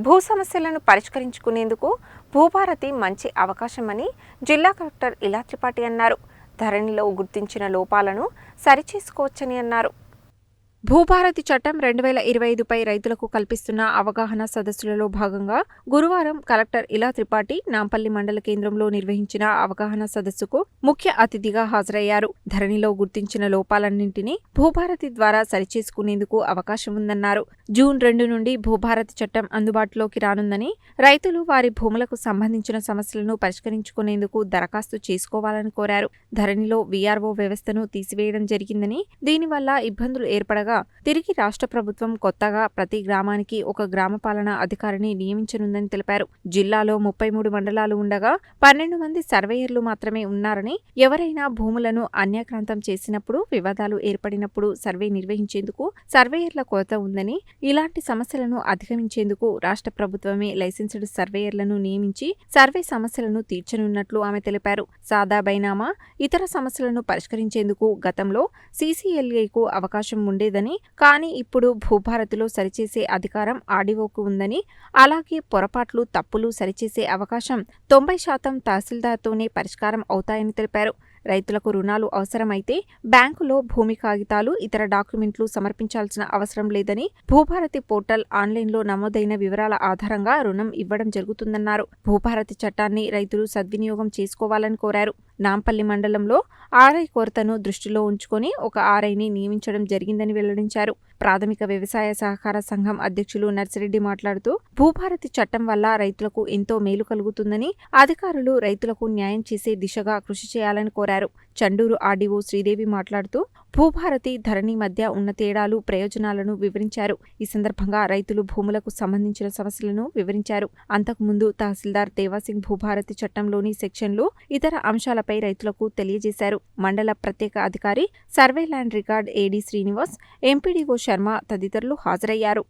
భూ సమస్యలను పరిష్కరించుకునేందుకు భూభారతి మంచి అవకాశమని జిల్లా కలెక్టర్ ఇలా త్రిపాఠి అన్నారు. ధరణిలో గుర్తించిన లోపాలను సరిచేసుకోవచ్చని అన్నారు. భూభారతి చట్టం 2025పై రైతులకు కల్పిస్తున్న అవగాహన సదస్సులలో భాగంగా గురువారం కలెక్టర్ ఇలా త్రిపాఠి నాంపల్లి మండల కేంద్రంలో నిర్వహించిన అవగాహన సదస్సుకు ముఖ్య అతిథిగా హాజరయ్యారు. ధరణిలో గుర్తించిన లోపాలన్నింటినీ భూభారతి ద్వారా సరిచేసుకునేందుకు అవకాశం ఉందన్నారు. జూన్ 2 నుండి భూభారతి చట్టం అందుబాటులోకి రానుందని, రైతులు వారి భూములకు సంబంధించిన సమస్యలను పరిష్కరించుకునేందుకు దరఖాస్తు చేసుకోవాలని కోరారు. ధరణిలో వీఆర్ఓ వ్యవస్థను తీసివేయడం జరిగిందని, దీనివల్ల ఇబ్బందులు ఏర్పడగా తిరిగి రాష్ట్ర ప్రభుత్వం కొత్తగా ప్రతి గ్రామానికి ఒక గ్రామ పాలనా అధికారిని నియమించనుందని తెలిపారు. జిల్లాలో 33 మండలాలు ఉండగా 12 మంది సర్వేయర్లు మాత్రమే ఉన్నారని, ఎవరైనా భూములను అన్యాక్రాంతం చేసినప్పుడు, వివాదాలు ఏర్పడినప్పుడు సర్వే నిర్వహించేందుకు సర్వేయర్ల కొరత ఉందని, ఇలాంటి సమస్యలను అధిగమించేందుకు రాష్ట్ర ప్రభుత్వమే లైసెన్స్డ్ సర్వేయర్లను నియమించి సర్వే సమస్యలను తీర్చనున్నట్లు ఆమె తెలిపారు. సాదా బైనామా, ఇతర సమస్యలను పరిష్కరించేందుకు గతంలో సీసీఎల్ఏకు అవకాశం ఉండేదని, కానీ ఇప్పుడు భూభారతిలో సరిచేసే అధికారం ఆర్డీఓకు ఉందని, అలాగే పొరపాట్లు, తప్పులు సరిచేసే అవకాశం 90% తహసీల్దార్తోనే పరిష్కారం అవుతాయని తెలిపారు. రైతులకు రుణాలు అవసరమైతే బ్యాంకులో భూమి కాగితాలు, ఇతర డాక్యుమెంట్లు సమర్పించాల్సిన అవసరం లేదని, భూభారతి పోర్టల్ ఆన్లైన్లో నమోదైన వివరాల ఆధారంగా రుణం ఇవ్వడం జరుగుతుందన్నారు. భూభారతి చట్టాన్ని రైతులు సద్వినియోగం చేసుకోవాలని కోరారు. నాంపల్లి మండలంలో ఆర్ఐ కొరతను దృష్టిలో ఉంచుకొని ఒక ఆర్ఐని నియమించడం జరిగిందని వెల్లడించారు. ప్రాథమిక వ్యవసాయ సహకార సంఘం అధ్యక్షులు నర్సిరెడ్డి మాట్లాడుతూ, భూభారతి చట్టం వల్ల రైతులకు ఎంతో మేలు కలుగుతుందని, అధికారులు రైతులకు న్యాయం చేసే దిశగా కృషి చేయాలని కోరారు. చండూరు ఆర్డీఓ శ్రీదేవి మాట్లాడుతూ, భూభారతి, ధరణి మధ్య ఉన్న తేడాలు, ప్రయోజనాలను వివరించారు. ఈ సందర్భంగా రైతులు భూములకు సంబంధించిన సమస్యలను వివరించారు. అంతకుముందు తహసీల్దార్ దేవాసింగ్ భూభారతి చట్టంలోని సెక్షన్లు, ఇతర అంశాలపై రైతులకు తెలియజేశారు. మండల ప్రత్యేక అధికారి, సర్వే ల్యాండ్ రికార్డ్ ఏడీ శ్రీనివాస్, ఎంపీడీఓ శర్మ తదితరులు హాజరయ్యారు.